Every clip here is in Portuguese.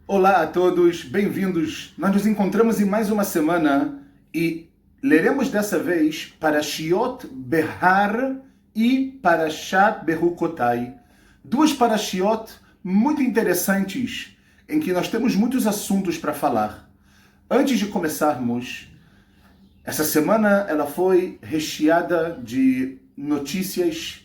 Olá a todos, bem-vindos. Nós nos encontramos em mais uma semana e leremos dessa vez Parashiot Behar e Parashat Behukotai. Duas Parashiot muito interessantes em que nós temos muitos assuntos para falar. Antes de começarmos, essa semana ela foi recheada de notícias,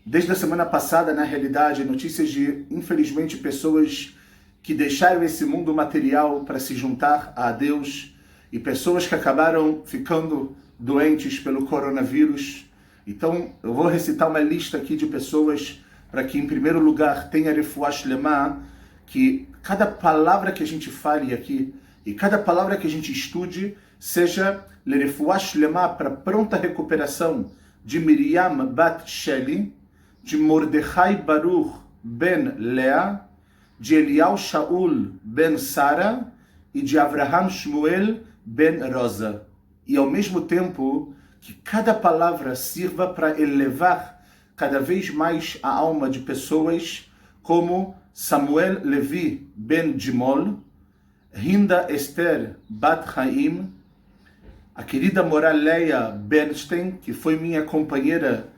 desde a semana passada, na realidade, notícias de, infelizmente, pessoas que deixaram esse mundo material para se juntar a Deus e pessoas que acabaram ficando doentes pelo coronavírus. Então, eu vou recitar uma lista aqui de pessoas para que, em primeiro lugar, tenha refuah shlema, que cada palavra que a gente fale aqui e cada palavra que a gente estude seja refuah shlema para pronta recuperação de Miriam bat Sheli, de Mordechai Baruch ben Lea, de Eliyahu Shaul ben Sara e de Avraham Shmuel ben Rosa. E ao mesmo tempo que cada palavra sirva para elevar cada vez mais a alma de pessoas como Samuel Levi ben Gimol, Hinda Esther bat Chaim, a querida Moral Leia Bernstein, que foi minha companheira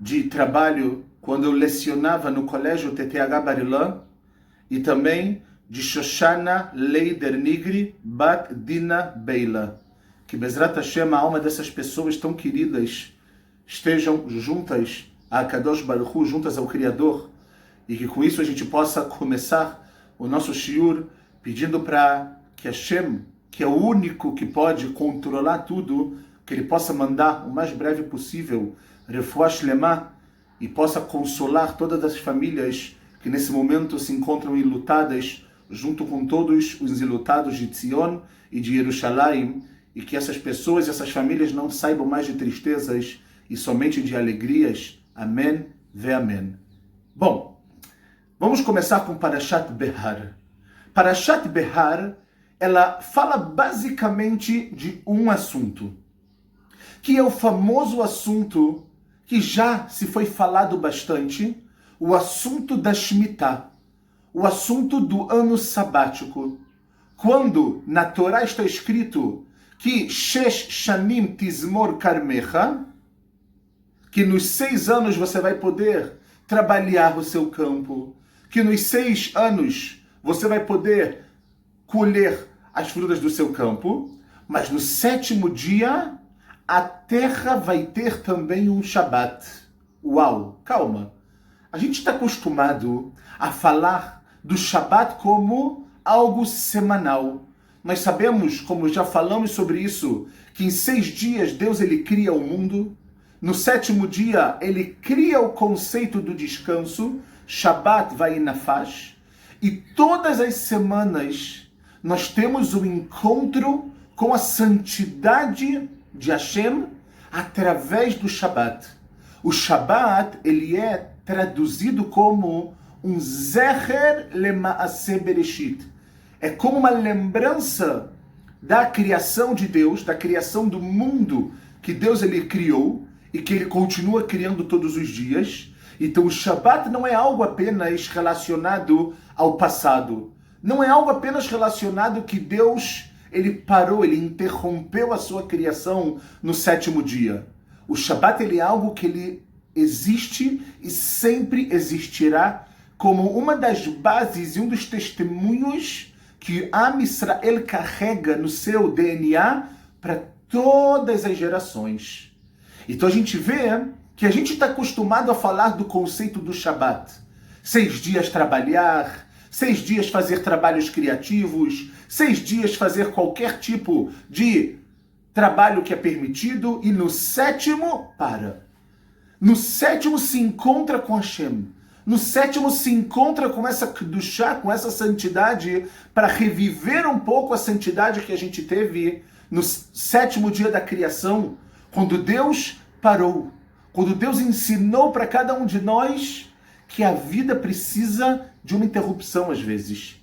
de trabalho quando eu lecionava no colégio TTH Bar-Ilan, e também de Shoshana Leider Nigri Bat Dina Beila. Que Bezrat Hashem, a alma dessas pessoas tão queridas, estejam juntas a Kadosh Baruch Hu, juntas ao Criador, e que com isso a gente possa começar o nosso shiur pedindo para que Hashem, que é o único que pode controlar tudo, que ele possa mandar o mais breve possível refuah shlema e possa consolar todas as famílias que nesse momento se encontram enlutadas, junto com todos os enlutados de Tzion e de Jerusalém, e que essas pessoas, essas famílias não saibam mais de tristezas e somente de alegrias. Amém ve amém. Bom, vamos começar com Parashat Behar. Parashat Behar, ela fala basicamente de um assunto, que é o famoso assunto que já se foi falado bastante, o assunto da Shemitah, o assunto do ano sabático. Quando na Torá está escrito que Shesh Shanim Tizmor Karmecha, que nos 6 anos você vai poder trabalhar o seu campo, que nos 6 anos você vai poder colher as frutas do seu campo, mas no 7º dia a terra vai ter também um Shabat. Uau, calma. A gente está acostumado a falar do Shabat como algo semanal. Nós sabemos, como já falamos sobre isso, que em 6 dias Deus ele cria o mundo. No 7º dia ele cria o conceito do descanso, Shabat Vainafash. E todas as semanas nós temos um encontro com a santidade de Hashem através do Shabat. O Shabat ele é traduzido como um Zecher Lemaaseh Bereshit. É como uma lembrança da criação de Deus, da criação do mundo que Deus ele criou e que ele continua criando todos os dias. Então o Shabat não é algo apenas relacionado ao passado. Não é algo apenas relacionado que Deus ele parou, ele interrompeu a sua criação no 7º dia. O Shabat ele é algo que ele existe e sempre existirá como uma das bases e um dos testemunhos que Am Israel carrega no seu DNA para todas as gerações. Então a gente vê que a gente está acostumado a falar do conceito do Shabat. 6 dias trabalhar, 6 dias fazer trabalhos criativos, 6 dias fazer qualquer tipo de trabalho que é permitido, e no 7º, para. No 7º se encontra com Hashem. No 7º se encontra com essa Kedushá, com essa santidade, para reviver um pouco a santidade que a gente teve no 7º dia da criação, quando Deus parou, quando Deus ensinou para cada um de nós que a vida precisa de uma interrupção às vezes.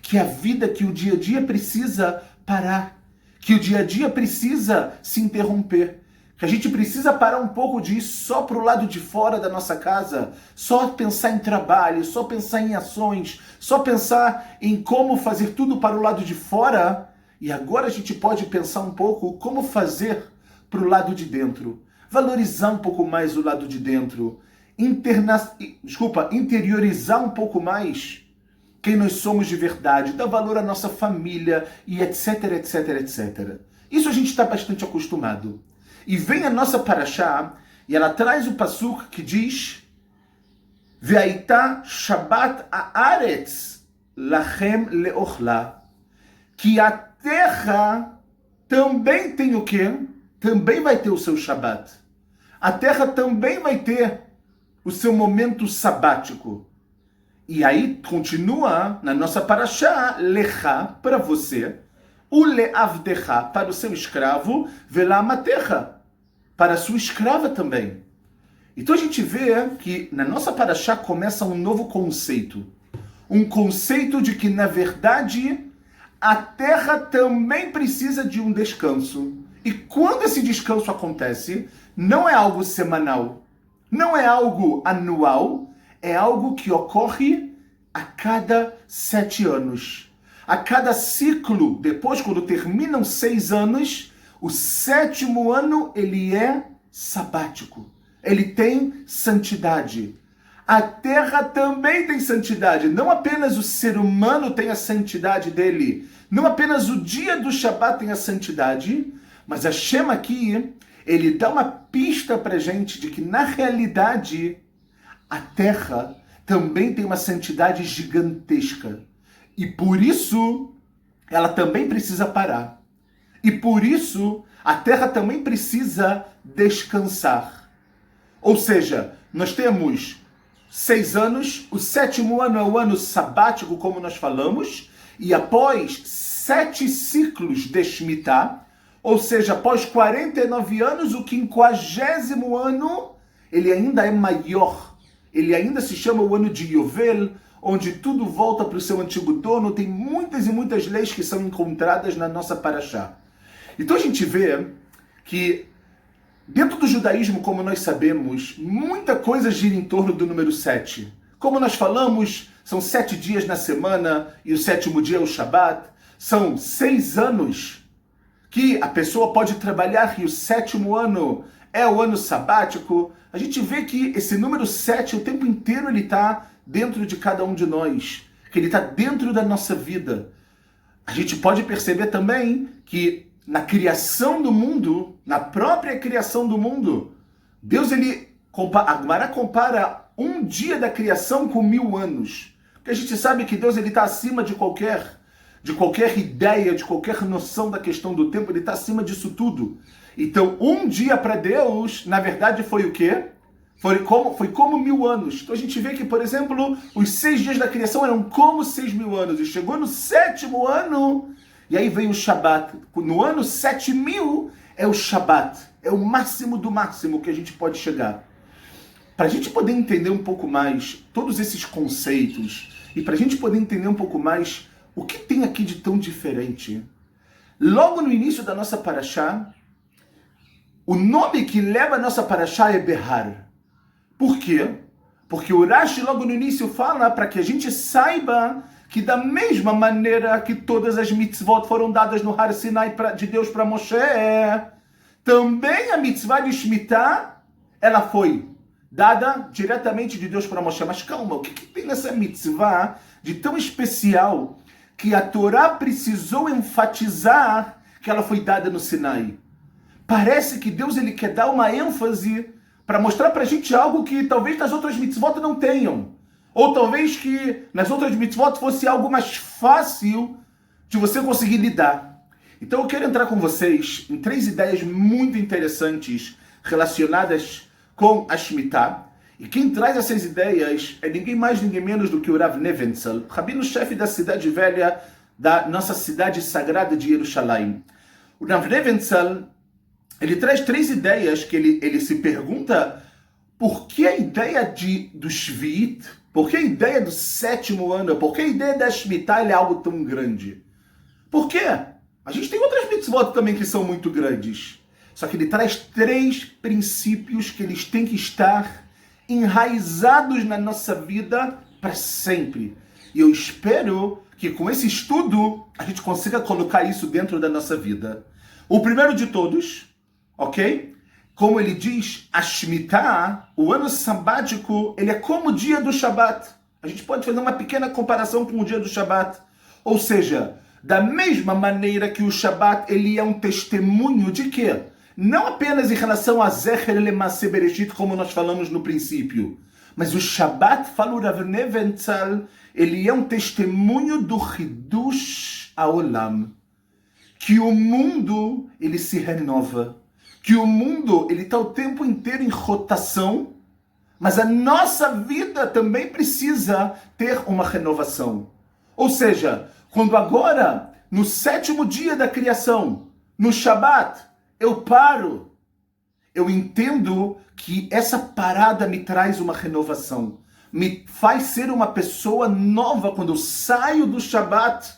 Que a vida, que o dia a dia precisa parar. Que o dia a dia precisa se interromper. Que a gente precisa parar um pouco de ir só para o lado de fora da nossa casa, só pensar em trabalho, só pensar em ações, só pensar em como fazer tudo para o lado de fora. E agora a gente pode pensar um pouco como fazer para o lado de dentro. Valorizar um pouco mais o lado de dentro. Interiorizar um pouco mais quem nós somos de verdade, dar valor à nossa família e etc, etc, etc. Isso a gente está bastante acostumado. E vem a nossa paraxá, e ela traz o pasuk que diz Ve'aita Shabbat haaretz lachem leochla, que a terra também tem o quê? Também vai ter o seu Shabbat. A terra também vai ter o seu momento sabático. E aí continua na nossa paraxá, lecha, para você, o leavdecha, para o seu escravo, velamaterra, para a sua escrava também. Então a gente vê que na nossa paraxá começa um novo conceito. Um conceito de que, na verdade, a terra também precisa de um descanso. E quando esse descanso acontece, não é algo semanal, não é algo anual, é algo que ocorre a cada 7 anos. A cada ciclo, depois quando terminam 6 anos, o 7º ano ele é sabático. Ele tem santidade. A terra também tem santidade. Não apenas o ser humano tem a santidade dele. Não apenas o dia do Shabat tem a santidade. Mas a Hashem aqui, ele dá uma pista pra gente de que, na realidade, a terra também tem uma santidade gigantesca. E por isso, ela também precisa parar. E por isso, a terra também precisa descansar. Ou seja, nós temos 6 anos, o 7º ano é o ano sabático, como nós falamos, e após 7 ciclos de Shemitah, ou seja, após 49 anos, o 50º ano, ele ainda é maior. Ele ainda se chama o ano de Yovel, onde tudo volta para o seu antigo dono. Tem muitas e muitas leis que são encontradas na nossa paraxá. Então a gente vê que, dentro do judaísmo, como nós sabemos, muita coisa gira em torno do número 7. Como nós falamos, são 7 dias na semana e o 7º dia é o Shabat. São 6 anos que a pessoa pode trabalhar e o 7º ano é o ano sabático. A gente vê que esse número 7, o tempo inteiro, ele está dentro de cada um de nós, que ele está dentro da nossa vida. A gente pode perceber também que na criação do mundo, na própria criação do mundo, Deus, a Gemara compara um dia da criação com 1000 anos. Porque a gente sabe que Deus está acima de qualquer ideia, de qualquer noção da questão do tempo, ele está acima disso tudo. Então, um dia para Deus, na verdade, foi o quê? Foi como 1000 anos. Então a gente vê que, por exemplo, os 6 dias da criação eram como 6.000 anos. E chegou no 7º ano, e aí veio o Shabat. No ano 7.000 é o Shabat. É o máximo do máximo que a gente pode chegar. Para a gente poder entender um pouco mais todos esses conceitos, e para a gente poder entender um pouco mais o que tem aqui de tão diferente, logo no início da nossa paraxá, o nome que leva a nossa paraxá é Behar. Por quê? Porque o Rashi logo no início fala para que a gente saiba que, da mesma maneira que todas as mitzvot foram dadas no Har Sinai de Deus para Moshe, também a mitzvah de Shemitah, ela foi dada diretamente de Deus para Moshe. Mas calma, o que tem nessa mitzvah de tão especial que a Torá precisou enfatizar que ela foi dada no Sinai? Parece que Deus ele quer dar uma ênfase para mostrar para a gente algo que talvez nas outras mitzvot não tenham. Ou talvez que nas outras mitzvot fosse algo mais fácil de você conseguir lidar. Então eu quero entrar com vocês em 3 ideias muito interessantes relacionadas com a Shemitah. E quem traz essas ideias é ninguém mais, ninguém menos do que o Rav Nevenzel, rabino-chefe da cidade velha, da nossa cidade sagrada de Jerusalém. O Rav Nevenzel, ele traz 3 ideias que ele se pergunta por que a ideia do Shvi'it, por que a ideia do sétimo ano, por que a ideia da Shemitah é algo tão grande? Por quê? A gente tem outras mitzvot também que são muito grandes. Só que ele traz 3 princípios que eles têm que estar enraizados na nossa vida para sempre. E eu espero que com esse estudo a gente consiga colocar isso dentro da nossa vida. O primeiro de todos, ok? Como ele diz, a Shemitah, o ano sabático, ele é como o dia do Shabat. A gente pode fazer uma pequena comparação com o dia do Shabat. Ou seja, da mesma maneira que o Shabat, ele é um testemunho de quê? Não apenas em relação a Zecher Lemase Bereshit, como nós falamos no princípio, mas o Shabat, fala o Rav Neventzal, ele é um testemunho do Hidush Haolam, que o mundo, ele se renova, que o mundo, ele está o tempo inteiro em rotação, mas a nossa vida também precisa ter uma renovação. Ou seja, quando agora, no 7º dia da criação, no Shabat, eu paro, eu entendo que essa parada me traz uma renovação, me faz ser uma pessoa nova. Quando eu saio do Shabat,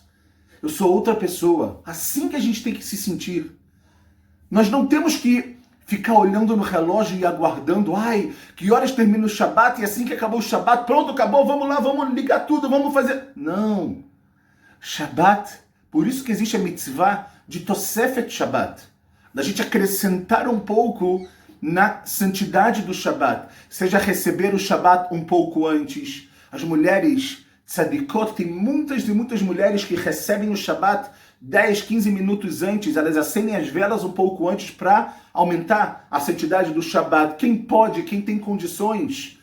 eu sou outra pessoa. Assim que a gente tem que se sentir. Nós não temos que ficar olhando no relógio e aguardando, ai, que horas termina o Shabat, e assim que acabou o Shabat, pronto, acabou, vamos lá, vamos ligar tudo, vamos fazer. Não. Shabat, por isso que existe a mitzvah de Tosefet Shabat, da gente acrescentar um pouco na santidade do Shabat, seja receber o Shabat um pouco antes. As mulheres tzadikot, tem muitas e muitas mulheres que recebem o Shabat 10, 15 minutos antes, elas acendem as velas um pouco antes para aumentar a santidade do Shabat. Quem pode, quem tem condições,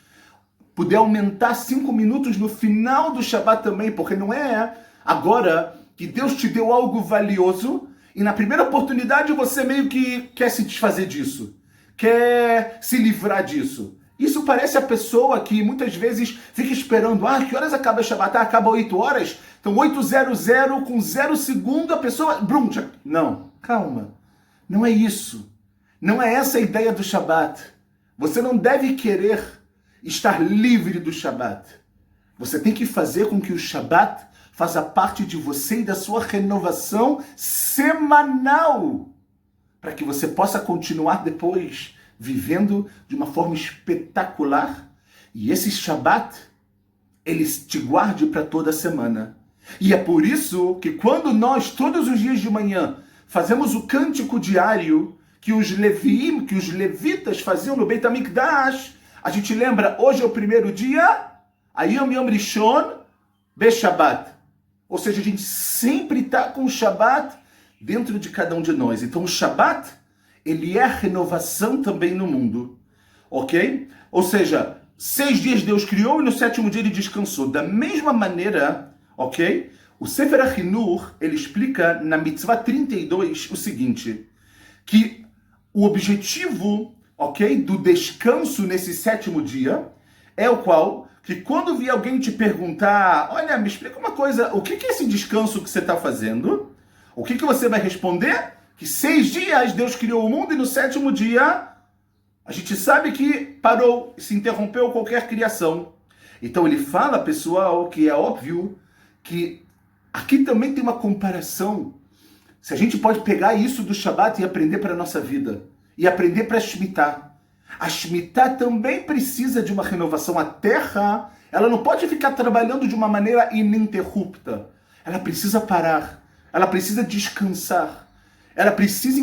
puder aumentar 5 minutos no final do Shabat também, porque não é agora que Deus te deu algo valioso e na primeira oportunidade você meio que quer se desfazer disso, quer se livrar disso. Isso parece a pessoa que muitas vezes fica esperando, que horas acaba o Shabat? Acaba 8 horas? Então 8:00, com 0 segundo, a pessoa... Brum, já... Não, calma. Não é isso. Não é essa a ideia do Shabat. Você não deve querer estar livre do Shabat. Você tem que fazer com que o Shabat faça parte de você e da sua renovação semanal, para que você possa continuar depois vivendo de uma forma espetacular. E esse Shabat, ele te guarde para toda a semana. E é por isso que quando nós, todos os dias de manhã, fazemos o cântico diário que os levitas faziam no Beit HaMikdash, a gente lembra, hoje é o primeiro dia, Ayom Yom Rishon Beshabbat. Ou seja, a gente sempre está com o Shabat dentro de cada um de nós. Então o Shabat, ele é a renovação também no mundo. Ok? Ou seja, 6 dias Deus criou e no 7º dia ele descansou. Da mesma maneira, ok? O Sefer HaChinur, ele explica na Mitzvah 32 o seguinte, que o objetivo, ok, do descanso nesse 7º dia é o qual, que quando vier alguém te perguntar, olha, me explica uma coisa, o que é esse descanso que você está fazendo? O que você vai responder? Que 6 dias Deus criou o mundo e no 7º dia a gente sabe que parou, se interrompeu qualquer criação. Então ele fala, pessoal, que é óbvio que aqui também tem uma comparação. Se a gente pode pegar isso do Shabat e aprender para a nossa vida, e aprender para a Shemitah. A Shemitah também precisa de uma renovação. A terra, ela não pode ficar trabalhando de uma maneira ininterrupta. Ela precisa parar. Ela precisa descansar. Ela precisa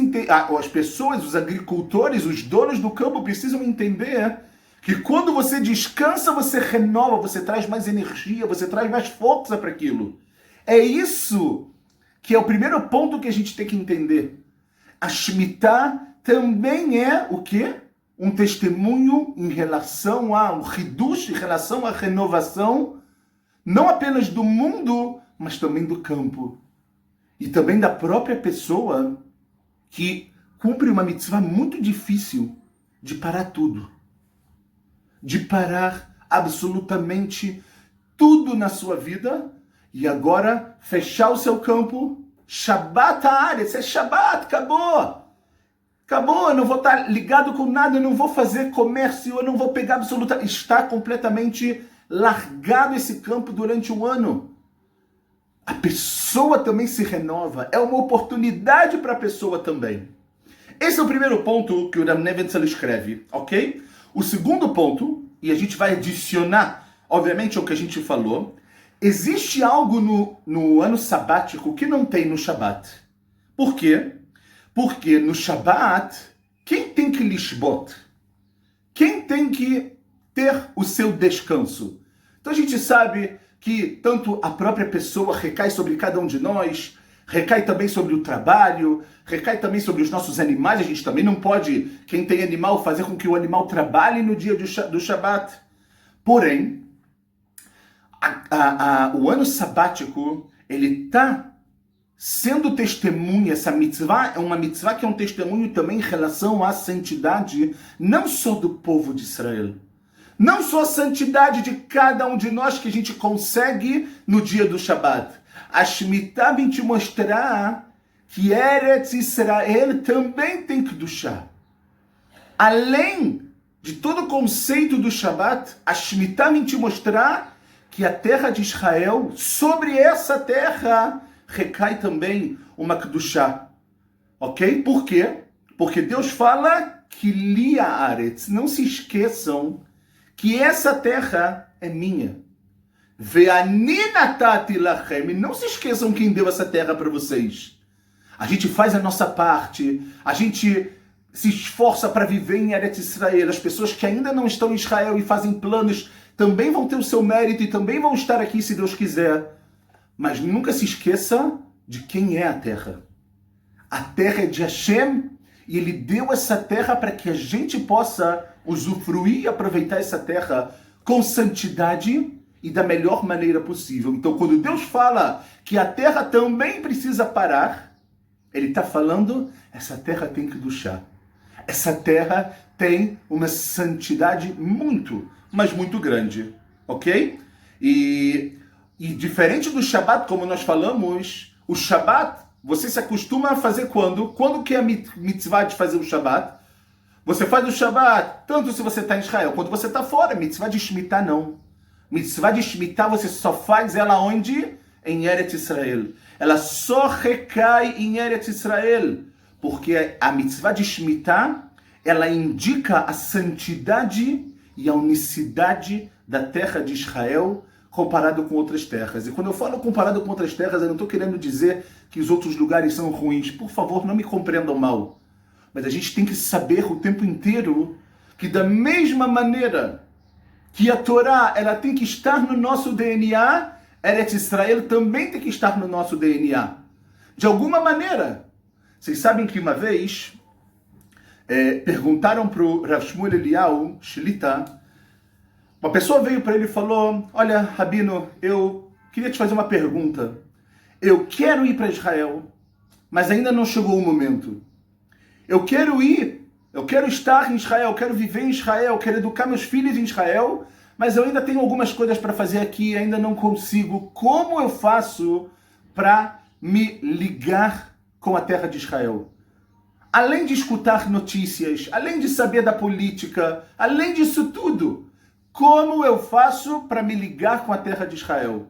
as pessoas, os agricultores, os donos do campo precisam entender que quando você descansa, você renova, você traz mais energia, você traz mais força para aquilo. É isso que é o primeiro ponto que a gente tem que entender. A Shemitah também é o quê? Um testemunho em relação a um hidush, em relação à renovação, não apenas do mundo, mas também do campo. E também da própria pessoa que cumpre uma mitzvah muito difícil de parar tudo. De parar absolutamente tudo na sua vida e agora fechar o seu campo. Shabbat haaretz, é Shabbat, acabou. Acabou, eu não vou estar ligado com nada, eu não vou fazer comércio, eu não vou pegar absoluta... Está completamente largado esse campo durante um ano. A pessoa também se renova. É uma oportunidade para a pessoa também. Esse é o primeiro ponto que o Rav Nebenzahl escreve, ok? O segundo ponto, e a gente vai adicionar, obviamente, ao que a gente falou, existe algo no ano sabático que não tem no Shabat. Por quê? Porque no Shabat, quem tem que lishbot? Quem tem que ter o seu descanso? Então a gente sabe que tanto a própria pessoa recai sobre cada um de nós, recai também sobre o trabalho, recai também sobre os nossos animais. A gente também não pode, quem tem animal, fazer com que o animal trabalhe no dia do Shabat. Porém, o ano sabático, ele está sendo testemunha. Essa mitzvah é uma mitzvah que é um testemunho também em relação à santidade, não só do povo de Israel, não só a santidade de cada um de nós que a gente consegue no dia do Shabat. A Shemitah vem te mostrar que Eretz Israel também tem Kedushá. Além de todo o conceito do Shabat, a Shemitah vem te mostrar que a terra de Israel, sobre essa terra, recai também uma Kedushá. Ok? Por quê? Porque Deus fala que Lia Aretz. Não se esqueçam que essa terra é minha. Ve'ani natati lachem. Não se esqueçam quem deu essa terra para vocês. A gente faz a nossa parte, a gente se esforça para viver em Eretz Israel. As pessoas que ainda não estão em Israel e fazem planos também vão ter o seu mérito e também vão estar aqui se Deus quiser. Mas nunca se esqueça de quem é a terra. A terra é de Hashem e Ele deu essa terra para que a gente possa usufruir e aproveitar essa terra com santidade e da melhor maneira possível. Então, quando Deus fala que a terra também precisa parar, Ele está falando, essa terra tem que duchar. Essa terra tem uma santidade muito, mas muito grande. Ok? E diferente do Shabat, como nós falamos, o Shabat, você se acostuma a fazer quando? Quando que é a mitzvah de fazer o Shabat? Você faz o Shabat, tanto se você está em Israel, quanto você está fora. Mitzvah de Shemitah, não. Mitzvah de Shemitah, você só faz ela onde? Em Eretz Israel. Ela só recai em Eretz Israel. Porque a mitzvah de Shemitah, ela indica a santidade e a unicidade da terra de Israel comparado com outras terras. E quando eu falo comparado com outras terras, eu não estou querendo dizer que os outros lugares são ruins. Por favor, não me compreendam mal. Mas a gente tem que saber o tempo inteiro que da mesma maneira que a Torá ela tem que estar no nosso DNA, Eretz Israel também tem que estar no nosso DNA. De alguma maneira. Vocês sabem que uma vez perguntaram para o Rav Shmuel Eliyahu Shlita, uma pessoa veio para ele e falou, olha, Rabino, eu queria te fazer uma pergunta. Eu quero ir para Israel, mas ainda não chegou o momento. Eu quero ir, eu quero estar em Israel, eu quero viver em Israel, eu quero educar meus filhos em Israel, mas eu ainda tenho algumas coisas para fazer aqui, ainda não consigo. Como eu faço para me ligar com a terra de Israel? Além de escutar notícias, além de saber da política, além disso tudo, como eu faço para me ligar com a terra de Israel?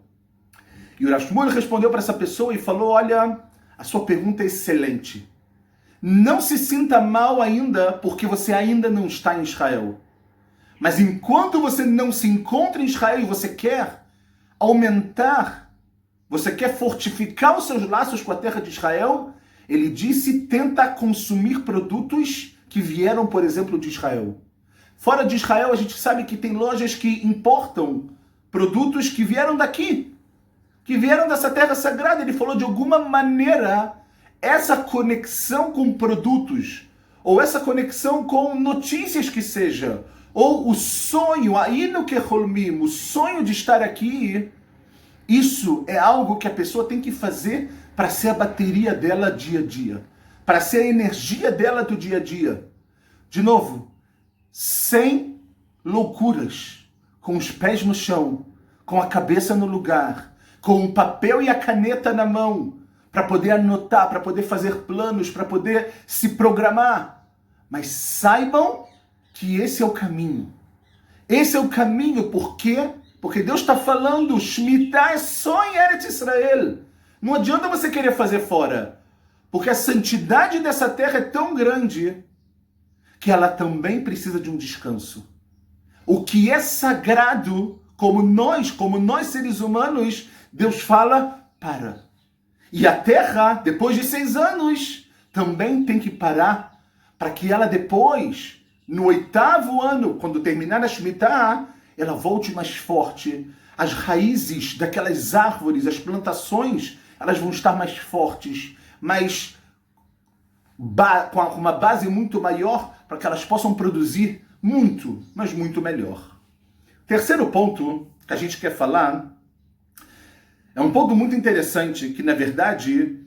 E o Rav Shmuel respondeu para essa pessoa e falou, olha, a sua pergunta é excelente. Não se sinta mal ainda porque você ainda não está em Israel. Mas enquanto você não se encontra em Israel e você quer aumentar, você quer fortificar os seus laços com a terra de Israel, ele disse, tenta consumir produtos que vieram, por exemplo, de Israel. Fora de Israel, a gente sabe que tem lojas que importam produtos que vieram daqui, que vieram dessa terra sagrada. Ele falou, de alguma maneira, essa conexão com produtos, ou essa conexão com notícias que seja, ou o sonho, ainu keholmim, o sonho de estar aqui, isso é algo que a pessoa tem que fazer para ser a bateria dela dia a dia, para ser a energia dela do dia a dia. De novo, sem loucuras, com os pés no chão, com a cabeça no lugar, com o papel e a caneta na mão, para poder anotar, para poder fazer planos, para poder se programar. Mas saibam que esse é o caminho. Esse é o caminho, por quê? Porque Deus está falando, Shemitah é só em Eretz Israel. Não adianta você querer fazer fora. Porque a santidade dessa terra é tão grande que ela também precisa de um descanso. O que é sagrado, como nós seres humanos, Deus fala, para. E a terra, depois de 6 anos, também tem que parar, para que ela depois, no 8º ano, quando terminar a Shemitah, ela volte mais forte. As raízes daquelas árvores, as plantações, elas vão estar mais fortes, mais com uma base muito maior, para que elas possam produzir muito, mas muito melhor. Terceiro ponto que a gente quer falar é um ponto muito interessante, que na verdade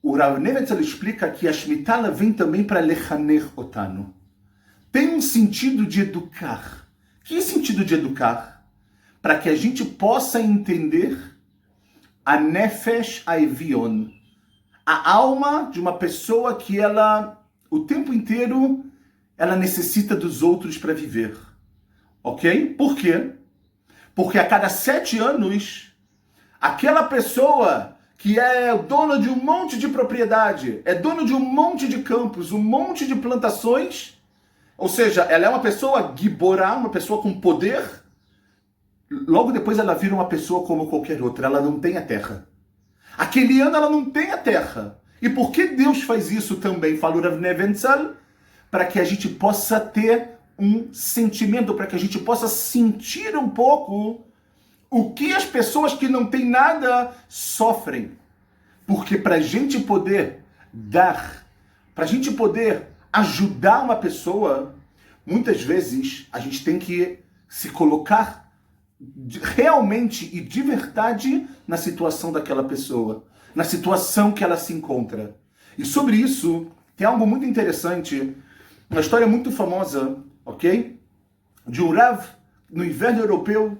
o Rav Nevetzel explica que a Shemitah vem também para lechaner otanu. Tem um sentido de educar. Que sentido de educar? Para que a gente possa entender a nefesh haevion, a alma de uma pessoa que ela, o tempo inteiro, ela necessita dos outros para viver. Ok? Por quê? Porque a cada 7 anos, aquela pessoa que é dona de um monte de propriedade, é dona de um monte de campos, um monte de plantações, ou seja, ela é uma pessoa giborá, uma pessoa com poder, logo depois ela vira uma pessoa como qualquer outra, ela não tem a terra. Aquele ano ela não tem a terra. E por que Deus faz isso também? Fala o Rav Nevetzel, para que a gente possa ter um sentimento, para que a gente possa sentir um pouco o que as pessoas que não têm nada sofrem. Porque para a gente poder dar, para a gente poder ajudar uma pessoa, muitas vezes a gente tem que se colocar realmente e de verdade na situação daquela pessoa, na situação que ela se encontra. E sobre isso, tem algo muito interessante, uma história muito famosa, ok? De um Rav no inverno europeu,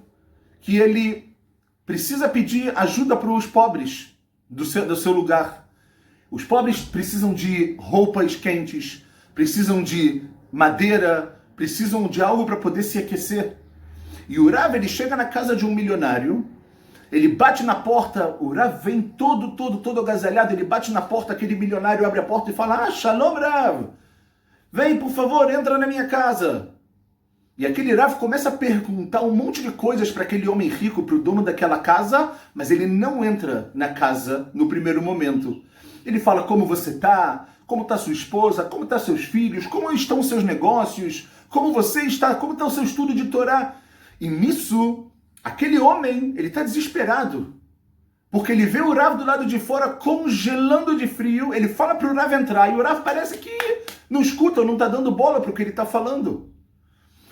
que ele precisa pedir ajuda para os pobres do seu lugar. Os pobres precisam de roupas quentes, precisam de madeira, precisam de algo para poder se aquecer. E o Rav, ele chega na casa de um milionário, ele bate na porta, o Rav vem todo agasalhado, ele bate na porta, aquele milionário abre a porta e fala, Shalom Rav, vem por favor, entra na minha casa. E aquele Rav começa a perguntar um monte de coisas para aquele homem rico, para o dono daquela casa, mas ele não entra na casa no primeiro momento. Ele fala como você está, como está sua esposa, como estão seus filhos, como estão os seus negócios, como você está, como está o seu estudo de Torá. E nisso, aquele homem, ele está desesperado. Porque ele vê o Rav do lado de fora congelando de frio, ele fala para o Rav entrar, e o Rav parece que não escuta, não está dando bola para o que ele está falando.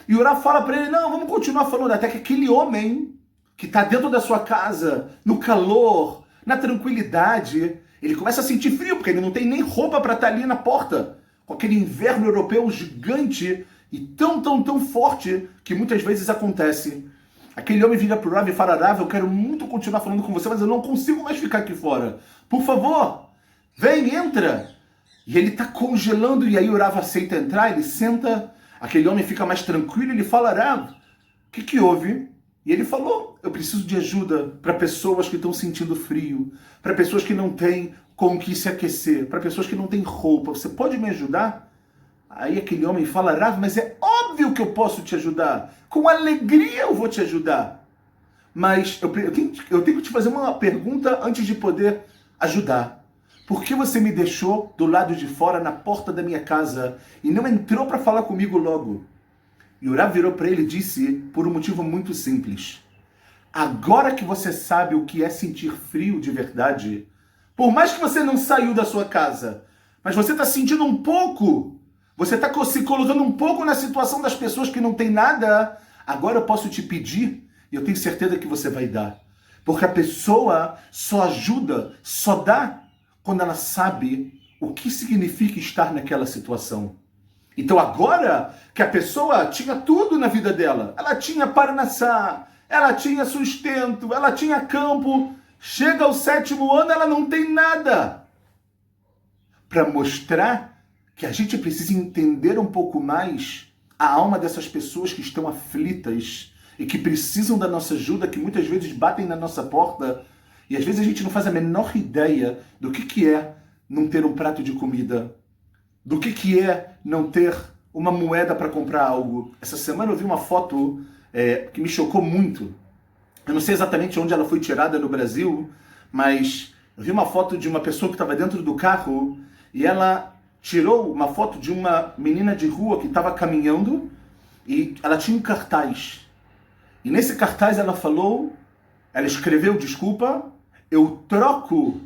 E o Rav fala para ele, não, vamos continuar falando, até que aquele homem, que está dentro da sua casa, no calor, na tranquilidade, ele começa a sentir frio, porque ele não tem nem roupa para estar ali na porta, com aquele inverno europeu gigante, e tão forte, que muitas vezes acontece. Aquele homem vira pro Rav e fala, Rav, eu quero muito continuar falando com você, mas eu não consigo mais ficar aqui fora. Por favor, vem, entra. E ele está congelando, e aí o Rav aceita entrar, ele senta, aquele homem fica mais tranquilo, ele fala, Rav, o que houve? E ele falou, eu preciso de ajuda para pessoas que estão sentindo frio, para pessoas que não têm com que se aquecer, para pessoas que não têm roupa, você pode me ajudar? Aí aquele homem fala, Rav, mas é óbvio que eu posso te ajudar. Com alegria eu vou te ajudar. Mas eu tenho que te fazer uma pergunta antes de poder ajudar. Por que você me deixou do lado de fora, na porta da minha casa, e não entrou para falar comigo logo? E o Rav virou para ele e disse, por um motivo muito simples. Agora que você sabe o que é sentir frio de verdade, por mais que você não saiu da sua casa, mas você está sentindo um pouco, você está se colocando um pouco na situação das pessoas que não têm nada, agora eu posso te pedir, e eu tenho certeza que você vai dar. Porque a pessoa só ajuda, só dá, quando ela sabe o que significa estar naquela situação. Então agora que a pessoa tinha tudo na vida dela, ela tinha parnassá, ela tinha sustento, ela tinha campo, chega ao 7º ano, ela não tem nada. Para mostrar que a gente precisa entender um pouco mais a alma dessas pessoas que estão aflitas e que precisam da nossa ajuda, que muitas vezes batem na nossa porta e às vezes a gente não faz a menor ideia do que é não ter um prato de comida, do que é não ter uma moeda para comprar algo. Essa semana eu vi uma foto que me chocou muito. Eu não sei exatamente onde ela foi tirada no Brasil, mas eu vi uma foto de uma pessoa que estava dentro do carro e ela tirou uma foto de uma menina de rua que estava caminhando e ela tinha um cartaz. E nesse cartaz ela escreveu, desculpa, eu troco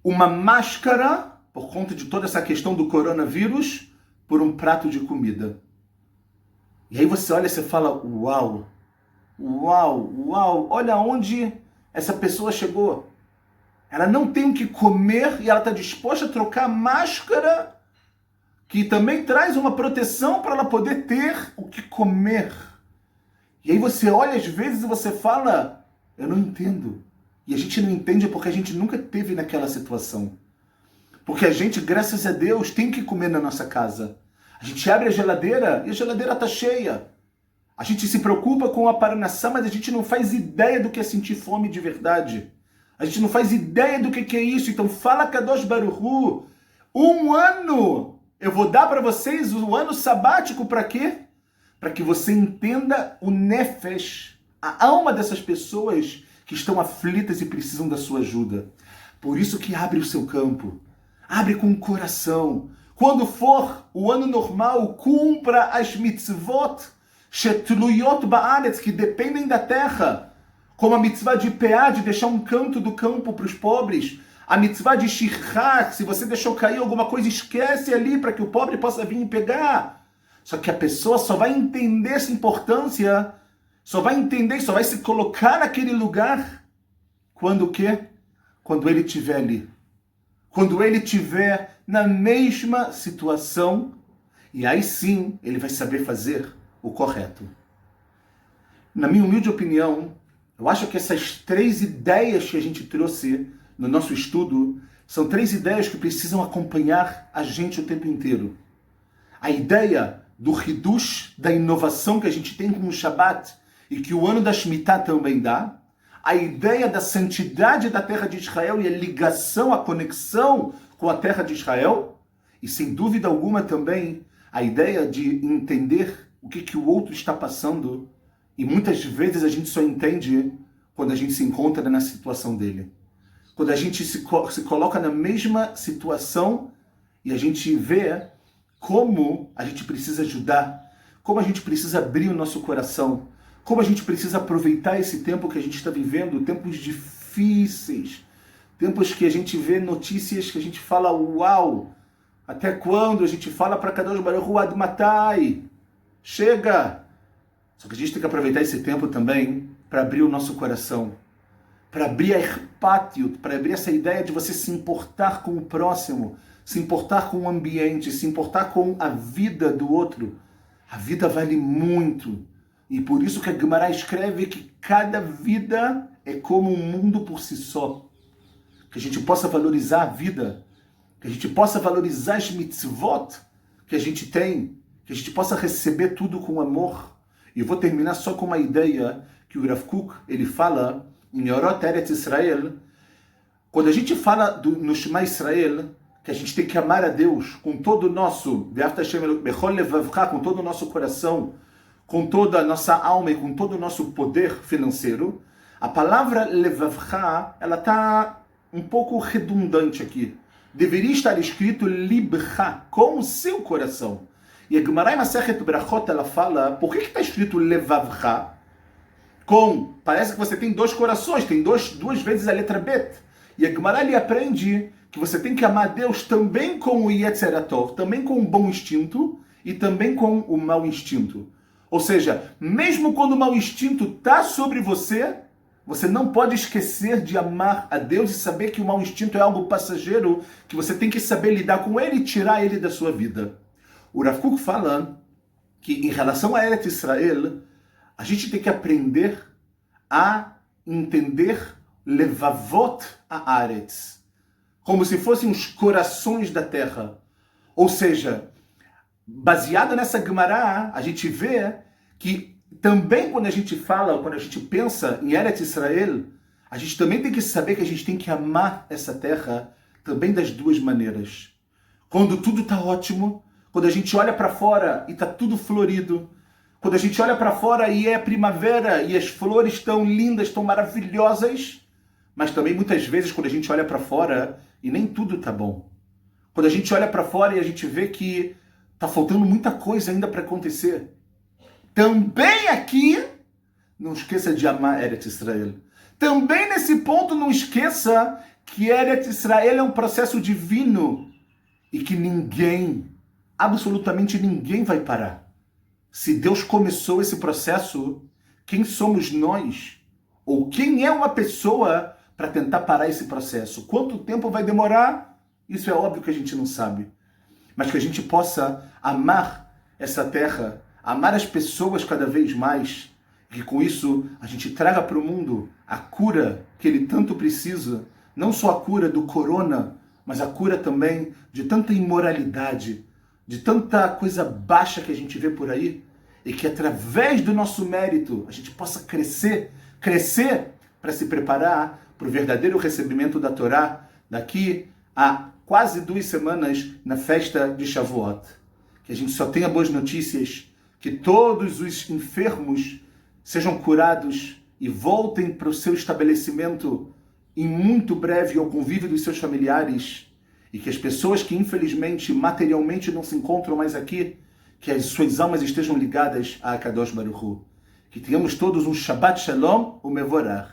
uma máscara, por conta de toda essa questão do coronavírus, por um prato de comida. E aí você olha e você fala, uau, uau, uau, olha onde essa pessoa chegou. Ela não tem o que comer e ela está disposta a trocar a máscara, que também traz uma proteção para ela poder ter o que comer. E aí você olha às vezes e você fala, eu não entendo. E a gente não entende porque a gente nunca teve naquela situação. Porque a gente, graças a Deus, tem que comer na nossa casa. A gente abre a geladeira e a geladeira está cheia. A gente se preocupa com a paranassá, mas a gente não faz ideia do que é sentir fome de verdade. A gente não faz ideia do que é isso. Então fala Kadosh Baruch Hu, um ano eu vou dar para vocês, um ano sabático para quê? Para que você entenda o nefesh, a alma dessas pessoas que estão aflitas e precisam da sua ajuda. Por isso que abre o seu campo. Abre com o coração. Quando for o ano normal, cumpra as mitzvot shetluyot ba'aretz, que dependem da terra. Como a mitzvah de peá, de deixar um canto do campo para os pobres. A mitzvah de shirhat, se você deixou cair alguma coisa, esquece ali para que o pobre possa vir e pegar. Só que a pessoa só vai entender essa importância, só vai entender, só vai se colocar naquele lugar quando o quê? Quando ele estiver ali. Quando ele estiver na mesma situação, e aí sim ele vai saber fazer o correto. Na minha humilde opinião, eu acho que essas 3 ideias que a gente trouxe no nosso estudo são 3 ideias que precisam acompanhar a gente o tempo inteiro. A ideia do Hidush, da inovação que a gente tem com o Shabat e que o ano da Shemitah também dá. A ideia da santidade da terra de Israel e a ligação, a conexão com a terra de Israel. E sem dúvida alguma também a ideia de entender o que o outro está passando. E muitas vezes a gente só entende quando a gente se encontra na situação dele. Quando a gente se coloca na mesma situação e a gente vê como a gente precisa ajudar, como a gente precisa abrir o nosso coração, como a gente precisa aproveitar esse tempo que a gente está vivendo, tempos difíceis, tempos que a gente vê notícias que a gente fala, uau, até quando a gente fala para Kadosh Baruch Hu Ad Matai? Chega! Só que a gente tem que aproveitar esse tempo também para abrir o nosso coração, para abrir a erpatiut, para abrir essa ideia de você se importar com o próximo, se importar com o ambiente, se importar com a vida do outro. A vida vale muito. E por isso que a Gemara escreve que cada vida é como um mundo por si só. Que a gente possa valorizar a vida, que a gente possa valorizar as mitzvot que a gente tem, que a gente possa receber tudo com amor. E eu vou terminar só com uma ideia que o Rav Kook, ele fala em Orot Eretz Israel. Quando a gente fala no Shema Israel, que a gente tem que amar a Deus com todo o nosso, com todo o nosso coração, com toda a nossa alma e com todo o nosso poder financeiro, a palavra levavcha, ela está um pouco redundante aqui. Deveria estar escrito libcha, com o seu coração. E a Gemara em Masechet Brachot, ela fala, por que está escrito levavcha? Parece que você tem 2 corações, tem duas vezes a letra bet. E a Gemara lhe aprende que você tem que amar Deus também com o Yetzer Hatov, também com o bom instinto e também com o mau instinto. Ou seja, mesmo quando o mau instinto está sobre você, você não pode esquecer de amar a Deus e saber que o mau instinto é algo passageiro, que você tem que saber lidar com ele e tirar ele da sua vida. O Rav Kook fala que em relação a Eretz Israel, a gente tem que aprender a entender levavot haaretz, como se fossem os corações da terra. Ou seja, baseado nessa Gemara, a gente vê que também quando a gente fala, quando a gente pensa em Eretz Israel, a gente também tem que saber que a gente tem que amar essa terra também das duas maneiras. Quando tudo está ótimo, quando a gente olha para fora e está tudo florido, quando a gente olha para fora e é primavera e as flores estão lindas, estão maravilhosas, mas também muitas vezes quando a gente olha para fora e nem tudo está bom. Quando a gente olha para fora e a gente vê que está faltando muita coisa ainda para acontecer. Também aqui, não esqueça de amar Eretz Israel. Também nesse ponto não esqueça que Eretz Israel é um processo divino e que ninguém, absolutamente ninguém vai parar. Se Deus começou esse processo, quem somos nós? Ou quem é uma pessoa para tentar parar esse processo? Quanto tempo vai demorar? Isso é óbvio que a gente não sabe. Mas que a gente possa amar essa terra, amar as pessoas cada vez mais, e que com isso a gente traga para o mundo a cura que ele tanto precisa, não só a cura do corona, mas a cura também de tanta imoralidade, de tanta coisa baixa que a gente vê por aí, e que através do nosso mérito a gente possa crescer para se preparar para o verdadeiro recebimento da Torá daqui a quase 2 semanas na festa de Shavuot. Que a gente só tenha boas notícias, que todos os enfermos sejam curados e voltem para o seu estabelecimento em muito breve ao convívio dos seus familiares, e que as pessoas que infelizmente materialmente não se encontram mais aqui, que as suas almas estejam ligadas a Kadosh Baruch Hu. Que tenhamos todos um Shabbat Shalom, o Mevorach.